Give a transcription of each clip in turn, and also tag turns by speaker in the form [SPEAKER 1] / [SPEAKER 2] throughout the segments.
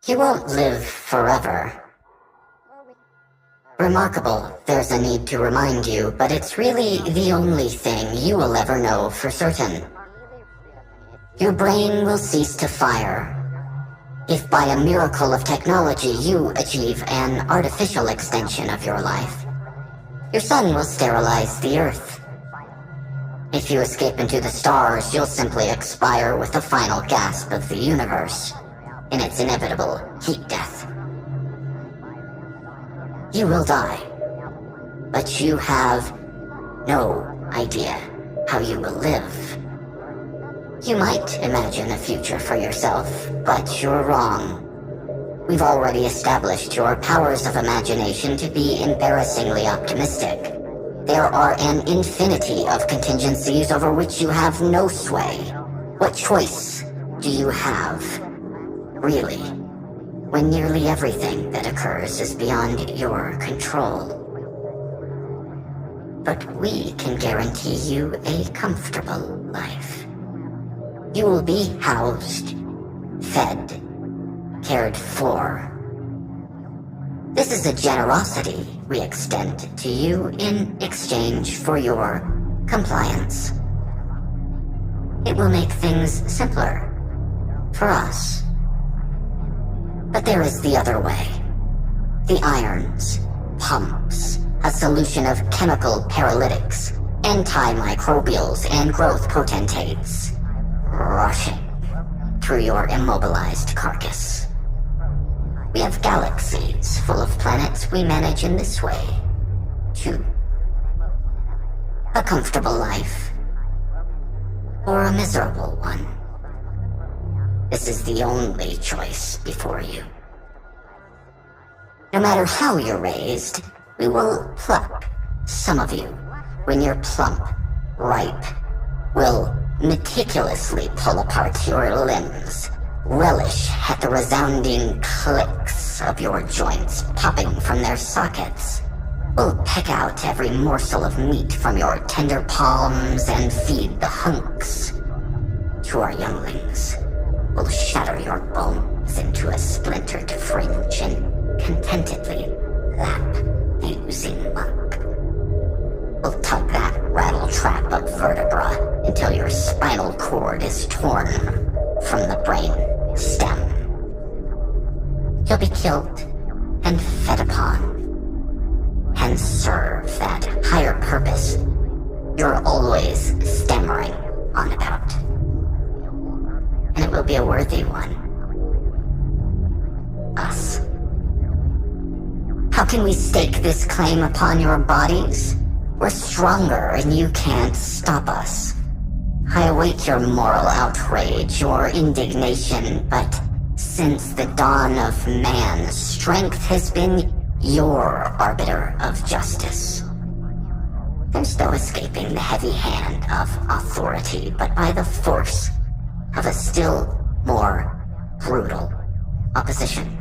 [SPEAKER 1] He won't live forever. Remarkable, there's a need to remind you, but it's really the only thing you will ever know for certain. Your brain will cease to fire. If by a miracle of technology you achieve an artificial extension of your life, your sun will sterilize the Earth. If you escape into the stars, you'll simply expire with the final gasp of the universe, in its inevitable heat death. You will die, but you have no idea how you will live. You might imagine a future for yourself, but you're wrong. We've already established your powers of imagination to be embarrassingly optimistic. There are an infinity of contingencies over which you have no sway. What choice do you have, really, when nearly everything that occurs is beyond your control? But we can guarantee you a comfortable life. You will be housed, fed, cared for. This is a generosity we extend to you in exchange for your compliance. It will make things simpler for us. But there is the other way. The irons, pumps, a solution of chemical paralytics, antimicrobials, and growth potentates rushing through your immobilized carcass. We have galaxies full of planets we manage in this way, too. A comfortable life, or a miserable one. This is the only choice before you. No matter how you're raised, we will pluck some of you when you're plump, ripe. We'll meticulously pull apart your limbs, relish at the resounding clicks of your joints popping from their sockets. We'll peck out every morsel of meat from your tender palms and feed the hunks to our younglings. We'll shatter your bones into a splintered fringe and contentedly lap the oozing muck. We'll tug that rattle-trap of vertebra until your spinal cord is torn from the brain stem. You'll be killed and fed upon, and serve that higher purpose you're always stammering on about. And it will be a worthy one. Us. How can we stake this claim upon your bodies? We're stronger and you can't stop us. I await your moral outrage, your indignation, but since the dawn of man, strength has been your arbiter of justice. There's no escaping the heavy hand of authority, but by the force of a still more brutal opposition.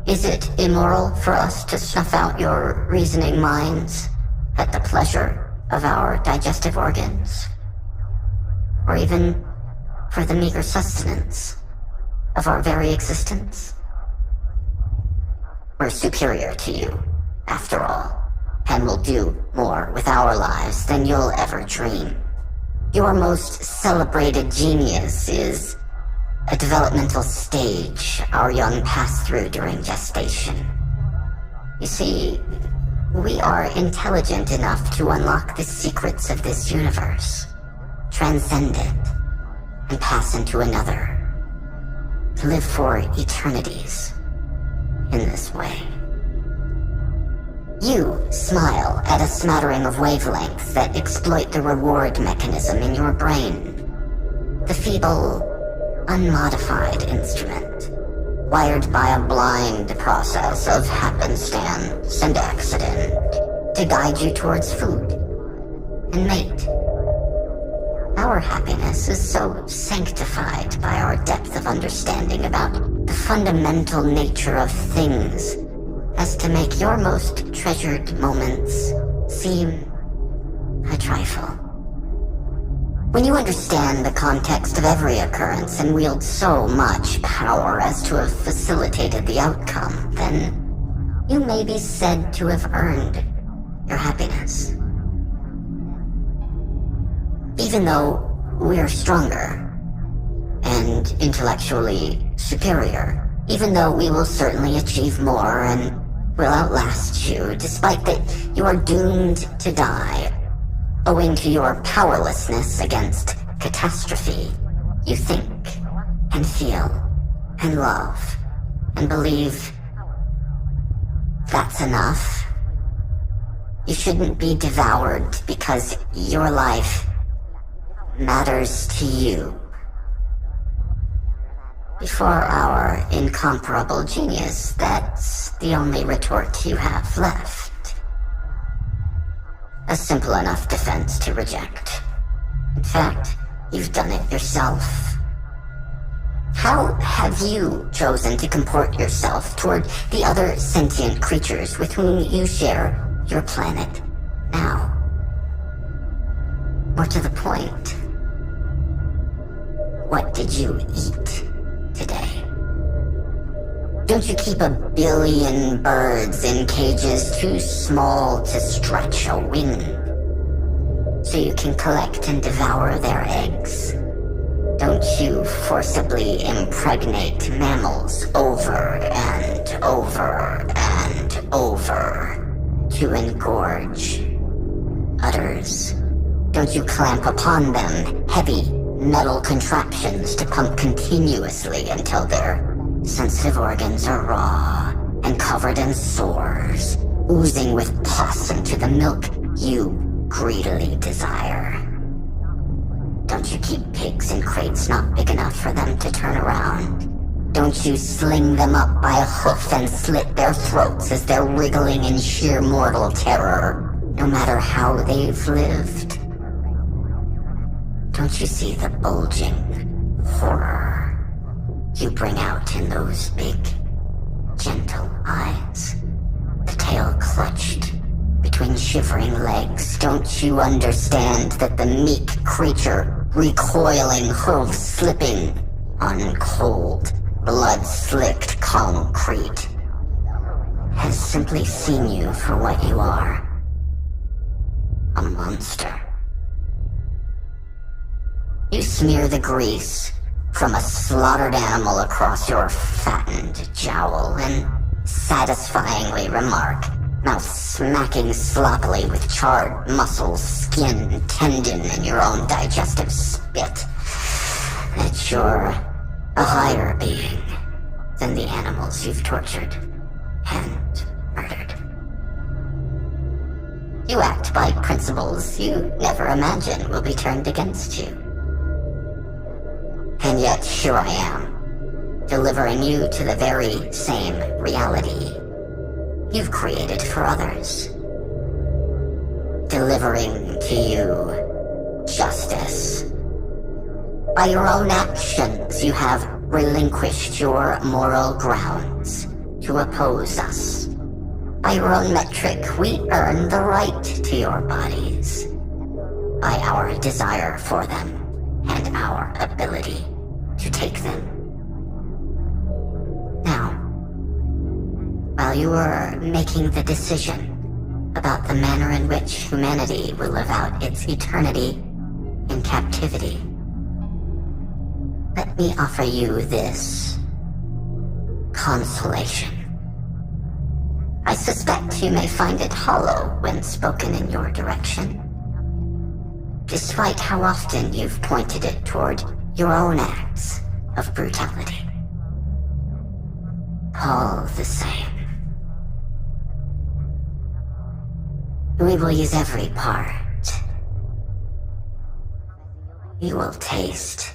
[SPEAKER 1] Is it immoral for us to snuff out your reasoning minds at the pleasure of our digestive organs? Or even for the meager sustenance of our very existence? We're superior to you, after all, and will do more with our lives than you'll ever dream. Your most celebrated genius is a developmental stage our young pass through during gestation. You see, we are intelligent enough to unlock the secrets of this universe, transcend it, and pass into another, to live for eternities in this way. You smile at a smattering of wavelengths that exploit the reward mechanism in your brain. The feeble, unmodified instrument, wired by a blind process of happenstance and accident to guide you towards food and mate. Our happiness is so sanctified by our depth of understanding about the fundamental nature of things as to make your most treasured moments seem a trifle. When you understand the context of every occurrence and wield so much power as to have facilitated the outcome, then you may be said to have earned your happiness. Even though we're stronger and intellectually superior, even though we will certainly achieve more and will outlast you, despite that you are doomed to die, owing to your powerlessness against catastrophe, you think and feel and love and believe that's enough. You shouldn't be devoured because your life matters to you. Before our incomparable genius, that's the only retort you have left. A simple enough defense to reject. In fact, you've done it yourself. How have you chosen to comport yourself toward the other sentient creatures with whom you share your planet now? More to the point, what did you eat today? Don't you keep 1 billion birds in cages too small to stretch a wing, so you can collect and devour their eggs? Don't you forcibly impregnate mammals over and over and over to engorge udders? Don't you clamp upon them heavy metal contraptions to pump continuously until their sensitive organs are raw and covered in sores, oozing with pus into the milk you greedily desire? Don't you keep pigs in crates not big enough for them to turn around? Don't you sling them up by a hoof and slit their throats as they're wriggling in sheer mortal terror, no matter how they've lived? Don't you see the bulging horror you bring out in those big, gentle eyes? The tail clutched between shivering legs. Don't you understand that the meek creature, recoiling, hooves slipping on cold, blood-slicked concrete, has simply seen you for what you are? A monster. You smear the grease from a slaughtered animal across your fattened jowl and satisfyingly remark, mouth smacking sloppily with charred muscles, skin, tendon, and your own digestive spit, that you're a higher being than the animals you've tortured and murdered. You act by principles you never imagined will be turned against you. And yet here I am, delivering you to the very same reality you've created for others. Delivering to you justice. By your own actions, you have relinquished your moral grounds to oppose us. By your own metric, we earn the right to your bodies. By our desire for them and our ability to take them. Now, while you were making the decision about the manner in which humanity will live out its eternity in captivity, let me offer you this consolation. I suspect you may find it hollow when spoken in your direction, despite how often you've pointed it toward your own acts of brutality. All the same, we will use every part. You will taste